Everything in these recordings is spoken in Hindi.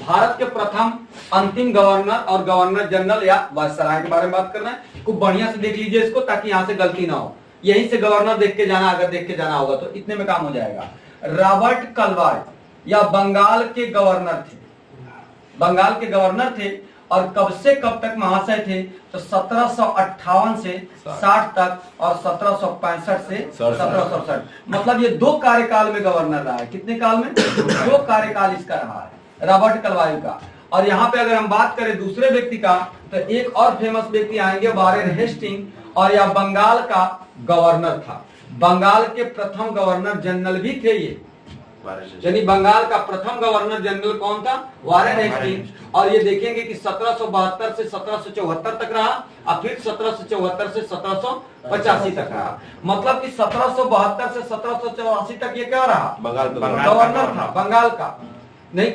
भारत के प्रथम अंतिम गवर्नर और गवर्नर जनरल या वायसराय के बारे में बात करना है। खूब बढ़िया से देख लीजिए इसको, ताकि यहां से गलती ना हो। यहीं से गवर्नर देख के जाना, अगर देख के जाना होगा तो इतने में काम हो जाएगा। रॉबर्ट क्लाइव या बंगाल के गवर्नर थे, बंगाल के गवर्नर थे। और कब से कब तक महाशय थे? तो 1758 से 60 तक और 1765 से 1767। मतलब ये 2 कार्यकाल में गवर्नर रहा है। कितने काल में? 2 कार्यकाल इसका रहा है, रॉबर्ट क्लाइव का। और यहाँ पे अगर हम बात करें दूसरे व्यक्ति का, तो एक और फेमस व्यक्ति आएंगे, वारेन हेस्टिंग, और यह बंगाल का गवर्नर था। बंगाल के प्रथम गवर्नर जनरल भी थे ये, यानी बंगाल का प्रथम गवर्नर जनरल कौन था? Warren Hastings. और ये देखेंगे कि 1772 से 1774 तक रहा, और फिर 1774 से 1785 तक रहा। मतलब कि 1772 से 1784 तक ये क्या रहा? गवर्नर था बंगाल का, नहीं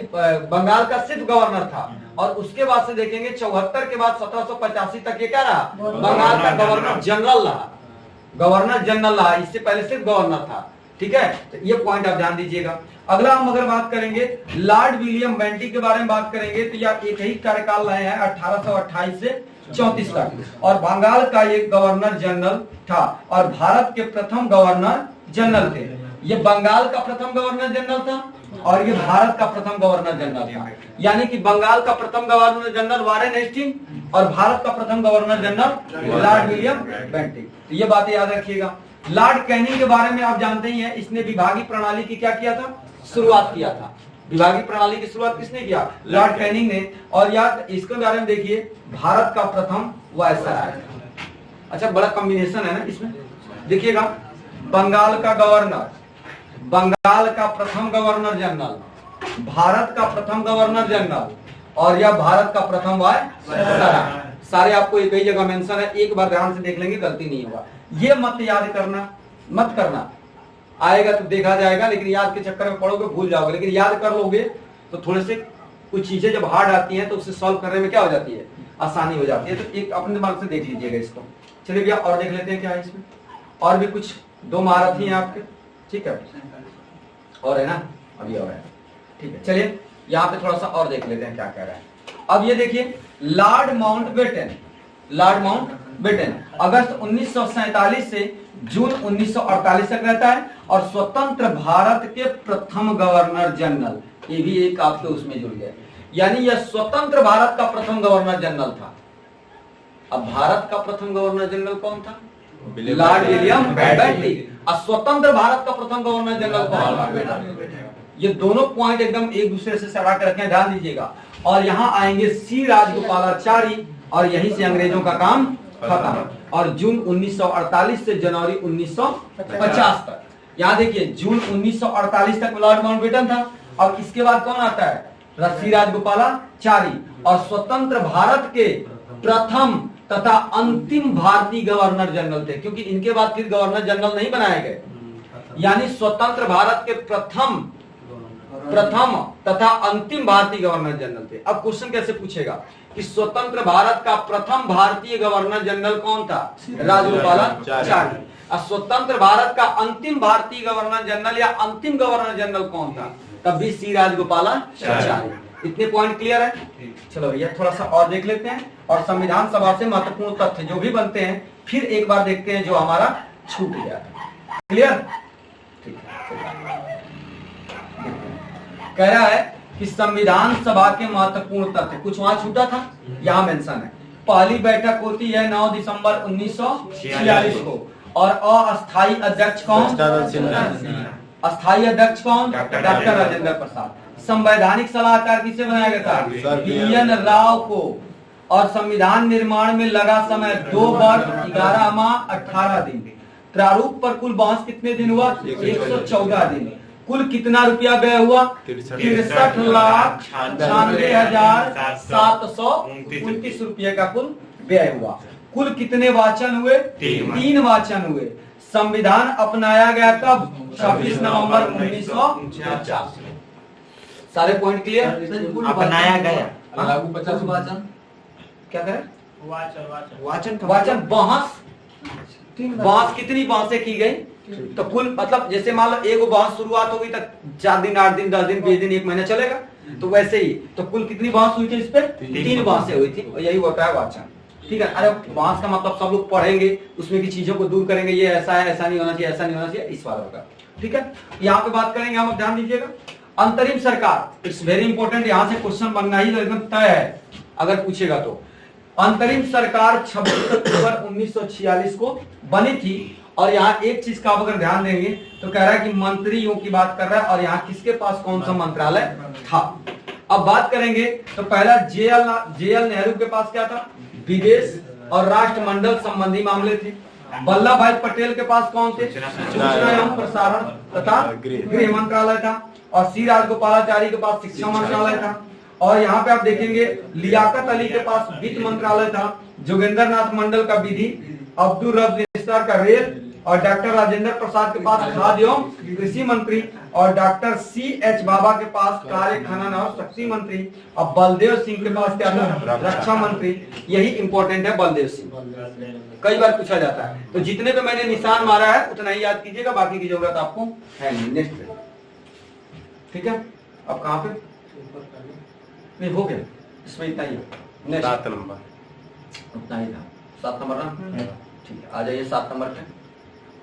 बंगाल का सिर्फ गवर्नर था। और उसके बाद से देखेंगे 74 के बाद 1785 तक ये क्या रहा? बंगाल का गवर्नर जनरल रहा, गवर्नर जनरल रहा। इससे पहले सिर्फ गवर्नर था। ठीक है, तो ये पॉइंट आप ध्यान दीजिएगा। अगला हम अगर बात करेंगे लॉर्ड विलियम बेंटिक के बारे में बात करेंगे, तो यह एक ही कार्यकाल रहे हैं 1828 से 34 तक। और बंगाल का एक गवर्नर जनरल था और भारत के प्रथम गवर्नर जनरल थे। ये बंगाल का प्रथम गवर्नर जनरल था और ये भारत का प्रथम गवर्नर जनरल था। यानी कि बंगाल का प्रथम गवर्नर जनरल वारेन हेस्टिंग और भारत का प्रथम governor general Lord William Bentinck. तो ये बातें याद रखिएगा। लॉर्ड कैनिंग के बारे में आप जानते ही हैं, इसने विभागीय प्रणाली की क्या किया था? शुरुआत किया था। विभागीय प्रणाली की शुरुआत किसने किया? लॉर्ड कैनिंग ने। और याद इसके बारे में देखिए, भारत का प्रथम वायसराय। अच्छा, बड़ा कॉम्बिनेशन है ना इसमें, देखिएगा। बंगाल का गवर्नर, बंगाल का प्रथम गवर्नर जनरल, भारत का प्रथम गवर्नर जनरल, और यह भारत का प्रथम वायसराय। सारे आपको एक ही जगह मेंशन है, एक बार ध्यान से देख लेंगे, गलती नहीं होगा। ये मत याद करना, मत करना, आएगा तो देखा जाएगा, लेकिन याद के चक्कर में पढ़ोगे भूल जाओगे। लेकिन याद कर लोगे तो थोड़े से कुछ चीजें जब हार्ड आती हैं तो उससे सॉल्व करने में क्या हो जाती है? आसानी हो जाती है। तो एक अपने दिमाग से देख लीजिएगा इसको। चलिए भैया और देख लेते हैं क्या है इसमें। और भी कुछ 2 महारथी हैं आपके, ठीक है, और है ना, अभी और है, ठीक है। चलिए यहाँ पे थोड़ा सा और देख लेते हैं क्या कह रहा है। अब ये देखिए, लॉर्ड माउंटबेटन, लॉर्ड माउंटबेटन अगस्त 1947 से जून 1948 तक रहता है और स्वतंत्र भारत के प्रथम गवर्नर जनरल। ये भी एक आपके उसमें जुड़ गया, यानी यह स्वतंत्र भारत का प्रथम गवर्नर जनरल था। अब भारत का प्रथम गवर्नर जनरल कौन था? Lord William Bentinck. और स्वतंत्र भारत का प्रथम गवर्नर जनरल कौन? ये दोनों पॉइंट एकदम एक दूसरे से सटा के रखें, ध्यान दीजिएगा। और यहाँ आएंगे सी राजगोपालाचारी, और यहीं से अंग्रेजों का काम खत्म। और जून 1948 से जनवरी 1950 तक, यहाँ देखिए जून 1948 तक लॉर्ड माउंटबेटन था। और इसके बाद कौन आता है? सी राजगोपालाचारी। और स्वतंत्र भारत के प्रथम तथा अंतिम भारतीय गवर्नर जनरल थे, क्योंकि इनके बाद फिर गवर्नर जनरल नहीं बनाए गए। यानी स्वतंत्र भारत के प्रथम तथा अंतिम भारतीय गवर्नर जनरल थे। अब क्वेश्चन कैसे पूछेगा कि स्वतंत्र भारत का प्रथम भारतीय गवर्नर जनरल कौन था? राजगोपालाचारी। और स्वतंत्र भारत का अंतिम भारतीय गवर्नर जनरल या अंतिम गवर्नर जनरल कौन था? तब भी सी राजगोपालाचारी। इतने पॉइंट क्लियर है? चलो भैया थोड़ा सा और देख लेते हैं। और संविधान सभा से महत्वपूर्ण तथ्य जो भी बनते हैं फिर एक बार देखते हैं जो हमारा छूट गया था। क्लियर? ठीक है। कह रहा है कि संविधान सभा के महत्वपूर्ण तथ्य, कुछ वहां छूटा था, यहाँ मेंशन है। पहली बैठक होती है 9 दिसंबर 1946 को। और अस्थायी अध्यक्ष कौन? अस्थायी अध्यक्ष कौन? डॉक्टर राजेंद्र प्रसाद। संवैधानिक सलाहकार किसे बनाया गया था? BN राव को। और संविधान निर्माण में लगा समय 2 वर्ष 11 माह 18 दिन। प्रारूप पर कुल बहस कितने दिन हुआ? 114 दिन। कुल कितना रुपया व्यय हुआ? 63,96,729 रुपये का कुल व्यय हुआ। कुल कितने वाचन हुए? 3 वाचन हुए। संविधान अपनाया गया कब? 26 नवंबर 1950। सारे पॉइंट क्लियर? अपनाया गया। लागू 50 वाचन क्या करें? वाचन बहस कितनी बहसें की गई? तो कुल मतलब जैसे मान लो एक बहस शुरुआत होगी तक 4 दिन 8 दिन 10 दिन 20 दिन 1 महीना चलेगा, तो वैसे ही तो कुल कितनी बहस हुई थी इस पे? 3 बहसें हुई थी, और यही होता है वाचन। ठीक है, अरे बहस का मतलब सब लोग पढ़ेंगे, उसमें की चीजों को दूर करेंगे, ये ऐसा है, ऐसा नहीं होना चाहिए, ऐसा नहीं होना चाहिए, इस बात का। ठीक है, यहाँ पे बात करेंगे हम, ध्यान दीजिएगा। अंतरिम सरकार, इट्स वेरी इंपॉर्टेंट, यहाँ से क्वेश्चन बनना ही एकदम तय है अगर पूछेगा तो। अंतरिम सरकार 26 अक्टूबर 1946 को बनी थी, और यहाँ एक चीज का आप अगर ध्यान देंगे तो कह रहा है कि मंत्रियों की बात कर रहा है, और यहाँ किसके पास कौन सा मंत्रालय था। अब बात करेंगे तो पहला JL नेहरू के पास क्या था? विदेश और राष्ट्रमंडल संबंधी मामले थे। वल्लभ भाई पटेल के पास कौन थे? सूचना एवं प्रसारण तथा गृह मंत्रालय था। और C राजगोपालाचारी के पास शिक्षा मंत्रालय था। और यहाँ पे आप देखेंगे लियाकत अली के पास वित्त मंत्रालय था, जोगेंद्र नाथ मंडल का विधि, अब्दुल रब निस्तार का रेल, और डॉक्टर राजेंद्र प्रसाद के पास खाद्य एवं कृषि मंत्री, और डॉक्टर CH बाबा के पास कार्य खनन और शक्ति मंत्री, और बलदेव सिंह के पास क्या था? रक्षा मंत्री। यही इंपॉर्टेंट है, बलदेव सिंह कई बार पूछा जाता है, तो जितने पे मैंने निशान मारा है उतना ही याद कीजिएगा, बाकी की जरूरत आपको है नहीं। नेक्स्ट, ठीक है, अब कहाँ पे नहीं हो गया, इसमें इतना ही है। 7 नंबर उतना ही था, 7 नंबर ना, ठीक है, आ जाइए 7 नंबर पे।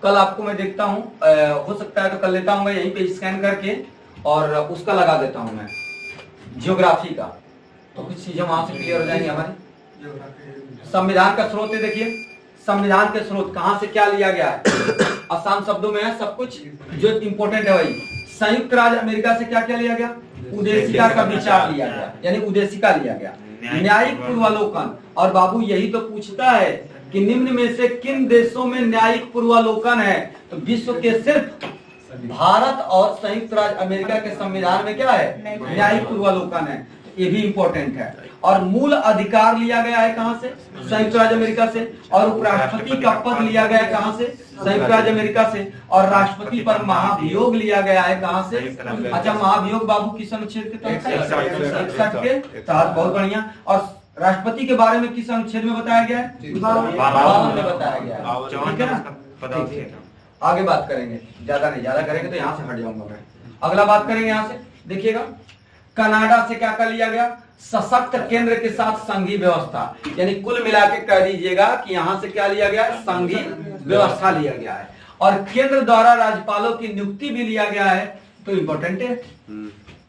कल आपको मैं देखता हूँ, हो सकता है तो कर लेता हूँ मैं यहीं पे स्कैन करके, और उसका लगा देता हूँ मैं ज्योग्राफी का, तो कुछ चीजें वहां से क्लियर हो जाएंगी हमारी। संविधान का स्रोत है, देखिए संविधान के स्रोत कहाँ से क्या लिया गया है, आसान शब्दों में है सब कुछ, जो इम्पोर्टेंट है वही। संयुक्त राज्य अमेरिका से क्या क्या लिया गया? उद्देशिका का विचार लिया गया, यानी उद्देशिका लिया गया। न्यायिक पूर्वालोकन, और बाबू यही तो पूछता है कि निम्न में से किन देशों में न्यायिक पूर्वालोकन है, तो विश्व के सिर्फ भारत और संयुक्त राज्य अमेरिका के संविधान में क्या है? न्यायिक पूर्वालोकन है, ये भी इंपॉर्टेंट है। और मूल अधिकार लिया गया है कहां से? संयुक्त राज्य अमेरिका से। और उपराष्ट्रपति का पद लिया गया है कहां से? संयुक्त राज्य अमेरिका से। और राष्ट्रपति पर महाभियोग लिया गया है कहां से? अच्छा, महाभियोग बाबू किस अनुच्छेद के तहत? 61 के तहत, बहुत बढ़िया। और राष्ट्रपति के बारे में किस अनुच्छेद में बताया गया है? 52 में बताया गया है, ठीक है ना। आगे बात करेंगे, ज्यादा नहीं, ज्यादा करेंगे तो यहाँ से हट जाऊंगा मैं। अगला बात करेंगे यहाँ से, देखिएगा कनाडा से क्या कर लिया गया? सशक्त केंद्र के साथ संघीय व्यवस्था, यानी कुल मिला के कह दीजिएगा कि यहाँ से क्या लिया गया? संघीय व्यवस्था लिया गया है। और केंद्र द्वारा राज्यपालों की नियुक्ति भी लिया गया है, तो इंपॉर्टेंट है,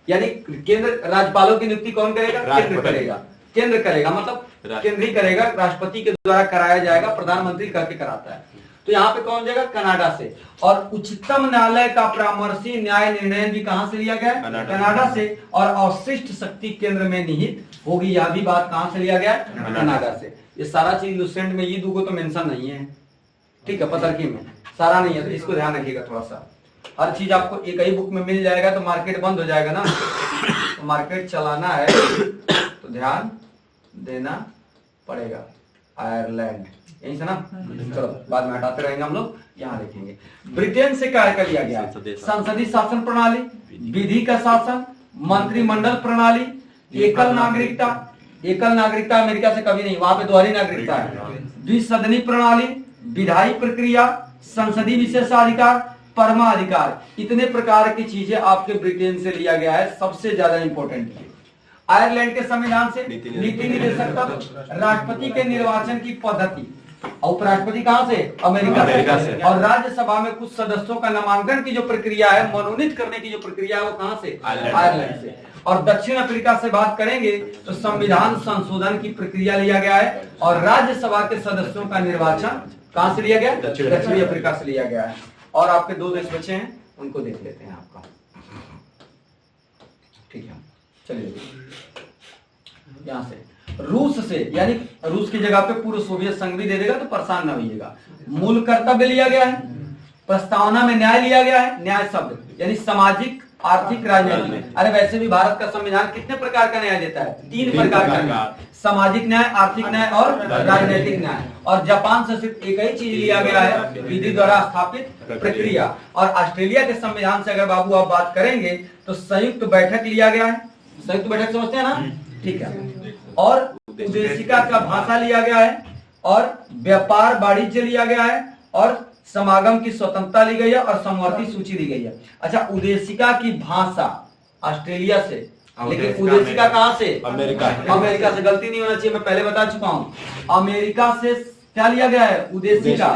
यानी केंद्र राज्यपालों की नियुक्ति कौन करेगा? केंद्र करेगा। केंद्र करेगा मतलब केंद्र ही करेगा, राष्ट्रपति के द्वारा कराया जाएगा, प्रधानमंत्री करके कराता है। तो यहाँ पे कौन जाएगा? कनाडा से। और उच्चतम न्यायालय का परामर्शी न्याय निर्णय भी कहां से लिया गया? कनाडा से। और अवशिष्ट शक्ति केंद्र में निहित होगी, यह भी बात कहां से लिया गया? कनाडा से। ये सारा चीज लुसेंट में ये दूगो तो मेंशन नहीं है, ठीक है, पतरकी में सारा नहीं है, तो इसको ध्यान रखिएगा थोड़ा सा। हर चीज आपको एक ही बुक में मिल जाएगा तो मार्केट बंद हो जाएगा ना, तो मार्केट चलाना है तो ध्यान देना पड़ेगा। आयरलैंड, यही से ना, चलो बाद में हटाते रहेंगे हम लोग, यहाँ देखेंगे। ब्रिटेन से क्या कर लिया गया? संसदीय शासन प्रणाली, विधि का शासन, मंत्रिमंडल प्रणाली, एकल नागरिकता। एकल नागरिकता अमेरिका से कभी नहीं, वहां पे दोहरी नागरिकता है। द्विसदनी प्रणाली, विधायी प्रक्रिया, संसदीय विशेषाधिकार, परमाधिकार, इतने प्रकार की चीजें आपके ब्रिटेन से लिया गया है। सबसे ज्यादा इंपॉर्टेंट है आयरलैंड के संविधान से नीति निर्देशक तत्व, राष्ट्रपति के निर्वाचन की पद्धति, और उपराष्ट्रपति कहां से? अमेरिका से। और राज्यसभा में कुछ सदस्यों का नामांकन की जो प्रक्रिया है, मनोनीत करने की जो प्रक्रिया है, वो कहां से? आयरलैंड से। और दक्षिण अफ्रीका से बात करेंगे तो संविधान संशोधन की प्रक्रिया लिया गया है, और राज्यसभा के सदस्यों का निर्वाचन कहां से लिया गया? दक्षिण अफ्रीका से लिया गया है। और आपके 2 देश बचे हैं, उनको देख लेते हैं आपका, ठीक है। चलिए यहां से रूस से, यानी रूस की जगह पे पूर्व सोवियत संघ भी दे देगा तो परेशान ना होइएगा। मूल कर्तव्य लिया गया है, प्रस्तावना में न्याय लिया गया है, न्याय शब्द यानी सामाजिक, आर्थिक, राजनीतिक। अरे वैसे भी भारत का संविधान कितने प्रकार का न्याय देता है? 3 प्रकार का न्याय, सामाजिक न्याय, आर्थिक न्याय और राजनीतिक न्याय। और जापान से सिर्फ एक ही चीज लिया गया है, विधि द्वारा स्थापित प्रक्रिया। और ऑस्ट्रेलिया के संविधान से अगर बाबू आप बात करेंगे तो संयुक्त बैठक लिया गया है। संयुक्त बैठक समझते हैं ना, ठीक है। और उद्देशिका का भाषा लिया गया है, और व्यापार वाणिज्य लिया गया है, और समागम की स्वतंत्रता ली गई है और समवर्ती सूची दी गई है। अच्छा, उदेशिका की भाषा ऑस्ट्रेलिया से, लेकिन उदेशिका कहां से? अमेरिका से। गलती नहीं होना चाहिए, मैं पहले बता चुका हूं। अमेरिका से क्या लिया गया है? उदेशिका।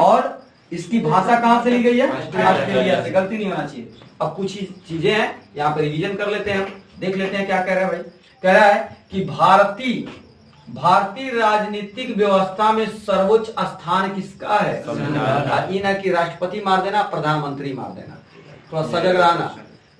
और इसकी भाषा कहां से ली गई है? ऑस्ट्रेलिया से। गलती नहीं होना चाहिए। अब कुछ चीजें हैं यहाँ पे रिवीजन कर लेते हैं, देख लेते हैं क्या कह रहा है भाई। कह रहा है कि भारतीय राजनीतिक व्यवस्था में सर्वोच्च स्थान किसका है? ये ना कि राष्ट्रपति मार देना, प्रधानमंत्री मार देना। थोड़ा सजग रहना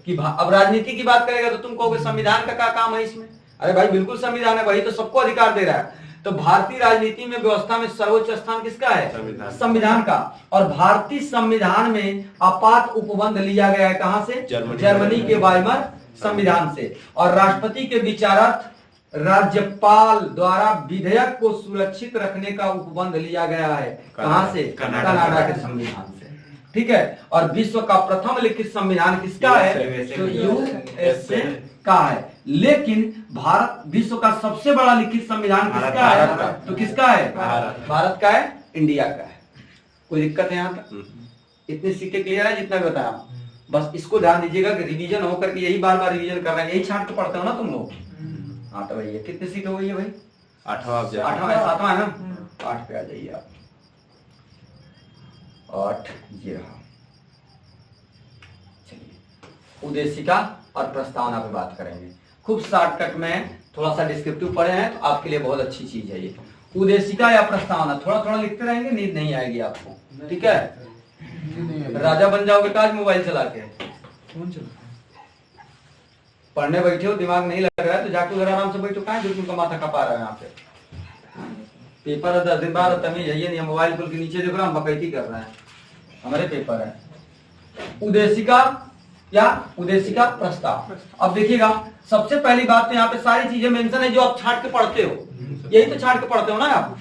कि अब राजनीति की बात करेगा तो तुम कहोगे संविधान का क्या काम है इसमें? अरे भाई बिल्कुल संविधान है, वही तो सबको अधिकार दे रहा है। तो भारतीय राजनीति में व्यवस्था में सर्वोच्च स्थान किसका है? संविधान का। और भारतीय संविधान में आपात उपबंध लिया गया है कहां से? जर्मनी के वाइमर संविधान से। और राष्ट्रपति के विचारार्थ राज्यपाल द्वारा विधेयक को सुरक्षित रखने का उपबंध लिया गया है कहां से? कनाडा के संविधान से। ठीक है। और विश्व का प्रथम लिखित संविधान किसका है? तो यूएसए का है। लेकिन भारत विश्व का सबसे बड़ा लिखित संविधान किसका है? तो किसका है? भारत का है, इंडिया का है। कोई दिक्कत है यहाँ तक? इतने सिक्के क्लियर है जितना भी बताया। बस इसको ध्यान दीजिएगा कि रिवीजन होकर के यही बार बार रिवीजन कर रहे हैं, यही छांट के पढ़ते हो ना तुम लोग। हाँ तो भैया कितने सीट हो गई है भाई? 8वां 7वां है ना? 8 पे आ जाइए आप। 8 ये रहा। चलिए उदेशिका और प्रस्तावना पे बात करेंगे। खूब शॉर्टकट में थोड़ा सा डिस्क्रिप्टिव पढ़े हैं तो आपके लिए बहुत अच्छी चीज है ये। उदेशिका या प्रस्तावना थोड़ा थोड़ा लिखते रहेंगे, नींद नहीं आएगी आपको। ठीक है, राजा बन जाओगे काज मोबाइल चला के। पढ़ने बैठे हो, दिमाग नहीं लग रहा है तो जाके उधर आराम से बैठो। कहाँ जो तुमका माथा कपा रहा है यहाँ पे? पेपर है 10 दिन बाद, तमीज है ये नहीं। मोबाइल खोल के नीचे देख रहा, हम बकैती कर रहे हैं, हमारे पेपर है। उदेशिका या उदेशिका प्रस्ताव। अब देखिएगा सबसे पहली बात तो यहाँ पे सारी चीजें मेंशन है जो आप छांट के पढ़ते हो, यही तो छांट के पढ़ते हो ना आप।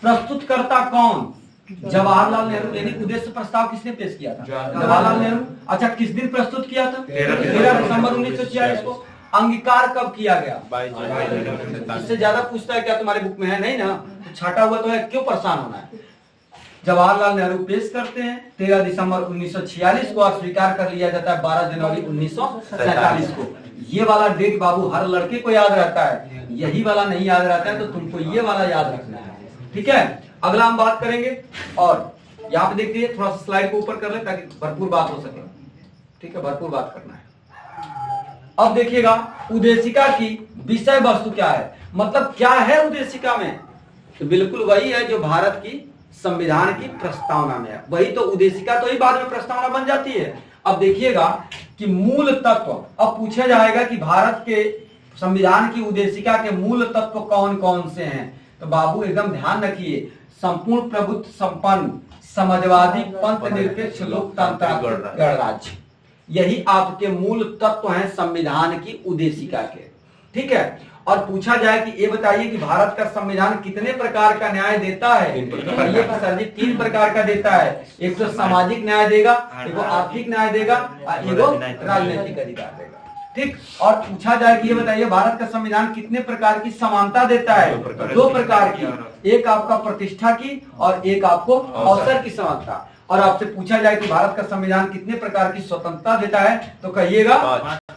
प्रस्तुतकर्ता कौन? जवाहरलाल नेहरू। यानी उद्देश्य प्रस्ताव किसने पेश किया था? जवाहरलाल नेहरू। अच्छा, किस दिन प्रस्तुत किया था? 13 दिसंबर 1946 को। अंगीकार कब किया गया? इससे ज्यादा पूछता है क्या तुम्हारे बुक में है? नहीं ना, तो छाटा हुआ तो है, क्यों परेशान होना है। जवाहरलाल नेहरू पेश करते हैं 13 दिसंबर 1946 को, और स्वीकार कर लिया जाता है 12 जनवरी 1947 को। ये वाला डेट बाबू हर लड़के को याद रहता है, यही वाला नहीं याद रहता है तो तुमको ये वाला याद रखना है। ठीक है, अगला हम बात करेंगे। और यहाँ पे देखिए थोड़ा सा स्लाइड को ऊपर कर ले ताकि भरपूर बात हो सके। ठीक है, भरपूर बात करना है। अब देखिएगा उदेशिका की विषय वस्तु क्या है, मतलब क्या है उदेशिका में? तो बिल्कुल वही है जो भारत की संविधान की प्रस्तावना में है, वही तो उदेशिका तो ही बाद में प्रस्तावना बन जाती है। अब देखिएगा कि मूल तत्व, अब पूछा जाएगा कि भारत के संविधान की उदेशिका के मूल तत्व कौन कौन से हैं। तो बाबू एकदम ध्यान रखिए, संपूर्ण प्रभुत्व संपन्न समाजवादी पंथ निरपेक्ष लोकतांत्रिक गणराज्य, यही आपके मूल तत्व हैं संविधान की उदेशिका के। ठीक है, और पूछा जाए कि ये बताइए कि भारत का संविधान कितने प्रकार का न्याय देता है? ये सर जी 3 प्रकार का देता है। एक तो सामाजिक न्याय देगा, एक आर्थिक न्याय देगा, एक राजनीतिक अधिकार देगा। ठीक, और पूछा जाए कि ये बताइए भारत का संविधान कितने प्रकार की समानता देता है? 2 प्रकार की, एक आपका प्रतिष्ठा की और एक आपको अवसर की समानता। और आपसे पूछा जाए कि भारत का संविधान कितने प्रकार की स्वतंत्रता देता है, तो कहिएगा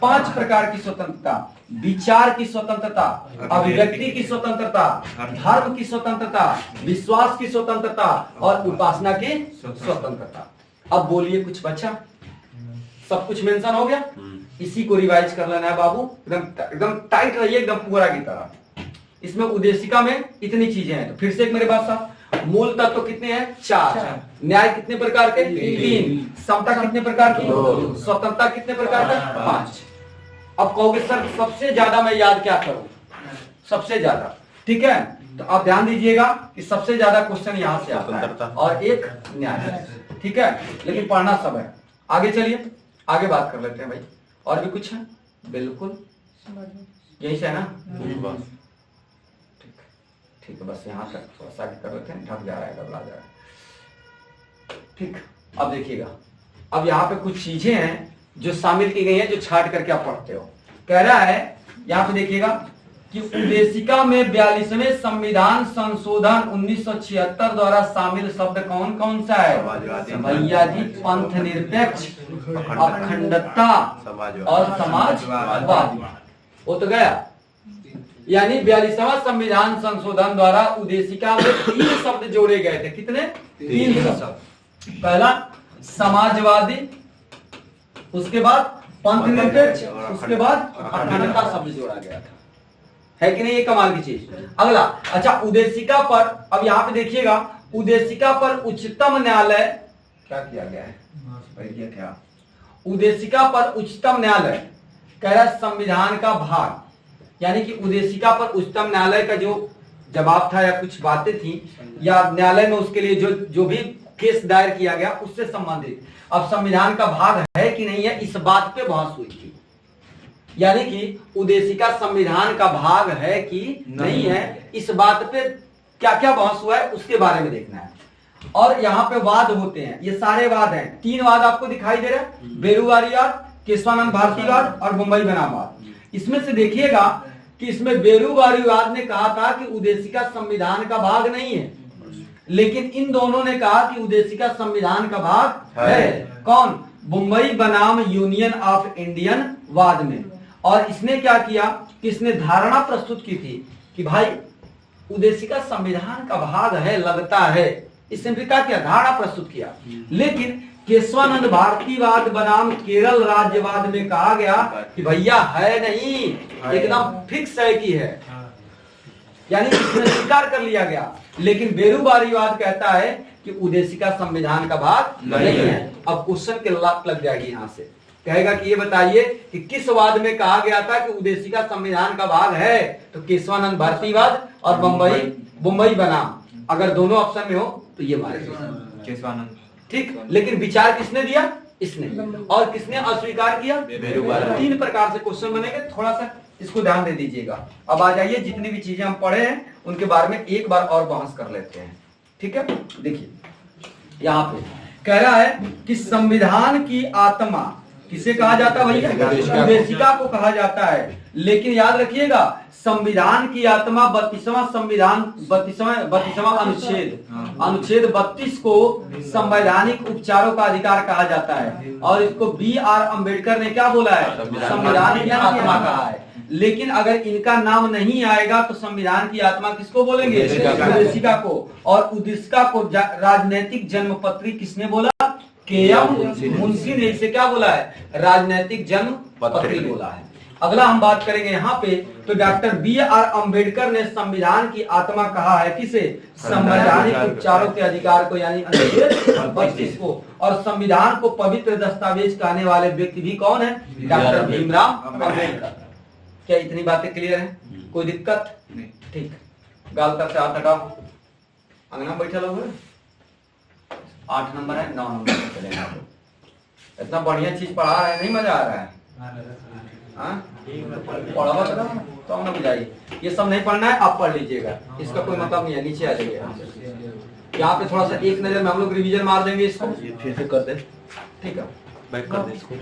5 प्रकार की स्वतंत्रता। विचार की स्वतंत्रता, अभिव्यक्ति की स्वतंत्रता, धर्म की स्वतंत्रता, विश्वास की स्वतंत्रता और उपासना की स्वतंत्रता। अब बोलिए कुछ बचा? सब कुछ मेंशन हो गया? इसी को रिवाइज कर लेना है बाबू, एकदम टाइट रहिए, एकदम पूरा की तरह। इसमें उदेशिका में इतनी चीजें हैं। तो फिर से एक मेरे पास था, मूल तत्व तो कितने हैं? 4। न्याय कितने प्रकार के? 3। समता कितने प्रकार की? 2। स्वतंत्रता कितने प्रकार का? 5। अब कहोगे सर सबसे ज्यादा मैं याद क्या करूं? सबसे ज्यादा, ठीक है, तो आप ध्यान दीजिएगा कि सबसे ज्यादा क्वेश्चन यहां से आता है और एक न्याय। ठीक है, लेकिन पढ़ना सब है। आगे चलिए, आगे बात कर लेते हैं भाई। और भी कुछ है? बिल्कुल यही से है ना? ठीक है, बस यहाँ तक थोड़ा सा कर लेते हैं, ढक जा रहा है, घबरा जा रहा है। ठीक, अब देखिएगा, अब यहाँ पे कुछ चीजें हैं जो शामिल की गई हैं, जो छाट करके आप पढ़ते हो। कह रहा है यहाँ पे देखिएगा कि उदेशिका में 42वें संविधान संशोधन 1976 द्वारा शामिल शब्द कौन कौन सा है? भैया जी, पंथ निरपेक्ष, अखंडता और समाजवाद। वो तो गया। यानी 42वां संविधान संशोधन द्वारा उदेशिका में 3 शब्द जोड़े गए थे। कितने? 3 शब्द। पहला समाजवादी, उसके बाद पंथ निरपेक्ष, उसके बाद अखंडता शब्द जोड़ा गया था। है कि नहीं? ये कमाल की चीज। अगला, अच्छा, उदेशिका पर, अब यहाँ पे देखिएगा, उदेशिका पर उच्चतम न्यायालय क्या किया गया है? क्या उदेशिका पर उच्चतम न्यायालय कह रहा है संविधान का भाग, यानी कि उदेशिका पर उच्चतम न्यायालय का जो जवाब था या कुछ बातें थी या न्यायालय में उसके लिए जो भी केस दायर किया गया उससे संबंधित अब संविधान का भाग है कि नहीं है, इस बात पे बहस हुई थी। यानी कि उदेशिका संविधान का भाग है कि नहीं है, इस बात पे क्या क्या बहस हुआ है उसके बारे में देखना है। और यहाँ पे वाद होते हैं, ये सारे वाद हैं। 3 वाद आपको दिखाई दे रहे हैं, बेरुवारीवाद, केशवानंद भारतीवाद और मुंबई बनाम वाद। इसमें से देखिएगा कि इसमें बेरुवारीवाद ने कहा था कि उदेशिका संविधान का भाग नहीं है, लेकिन इन दोनों ने कहा कि उदेशिका संविधान का भाग है। कौन? मुंबई बनाम यूनियन ऑफ इंडियन वाद में। और इसने क्या किया कि इसने धारणा प्रस्तुत की थी कि भाई उदेशिका संविधान का भाग है, लगता है। इसने भी क्या किया? धारणा प्रस्तुत किया। लेकिन केशवानंद भारतीवाद बनाम केरल राज्यवाद में कहा गया कि भैया है नहीं, एकदम फिक्स है कि है, यानी इसमें स्वीकार कर लिया गया। लेकिन बेरुवारीवाद कहता है कि उदेशिका संविधान का भाग नहीं है। अब क्वेश्चन के लात लग जाएगी यहां से, कहेगा कि ये बताइए कि किस वाद में कहा गया था कि उदेशिका संविधान का भाग है? तो केशवानंद भारतीवाद और मुंबई बनाम, अगर दोनों ऑप्शन में हो तो ये मारेगा केशवानंद। ठीक, लेकिन विचार किसने दिया? इसने। और किसने अस्वीकार किया? 3 प्रकार से क्वेश्चन बनेंगे, थोड़ा सा इसको ध्यान दे दीजिएगा। अब आ जाइए, जितनी भी चीजें हम पढ़े हैं उनके बारे में एक बार और बहस कर लेते हैं। ठीक है, देखिए यहाँ पे कह रहा है कि संविधान की आत्मा किसे कहा जाता है भैया? उदेशिका को कहा जाता है। लेकिन याद रखिएगा, संविधान की आत्मा 32वां अनुच्छेद 32 को संवैधानिक उपचारों का अधिकार कहा जाता है। और इसको BR अम्बेडकर ने क्या बोला है? संविधान की आत्मा कहा है। लेकिन अगर इनका नाम नहीं आएगा तो संविधान की आत्मा किसको बोलेंगे? उदेशिका को। और उदेशिका को राजनैतिक जन्मपत्री किसने बोला? KM मुंशी ने इसे क्या बोला है? राजनैतिक जन्मपत्री बोला है। अगला हम बात करेंगे यहाँ पे, तो डॉक्टर BR अम्बेडकर ने संविधान की आत्मा कहा है किसे? संवैधानिक उपचारों के अधिकार को, यानी अनुच्छेद 32 को। और संविधान को पवित्र दस्तावेज कहने वाले व्यक्ति भी कौन है? डॉक्टर भीमराव अम्बेडकर। क्या इतनी बातें क्लियर है? कोई दिक्कत नहीं? ठीक, गाल तक से हाथ हटाओ। अंगना बैठे लोग 8 नंबर है, 9 नंबर पे चलेगा। इतना बढ़िया चीज पढ़ा रहे हैं, नहीं मजा आ रहा है? पढ़ा तो हम बुझाइए। ये सब नहीं पढ़ना है, आप पढ़ लीजिएगा, इसका कोई मतलब नहीं है। नीचे आ जाइए, यहाँ पे थोड़ा सा एक नजर में हम लोग रिवीजन मार देंगे इसको, फिर से कर दे। ठीक है, बैक कर दे इसको।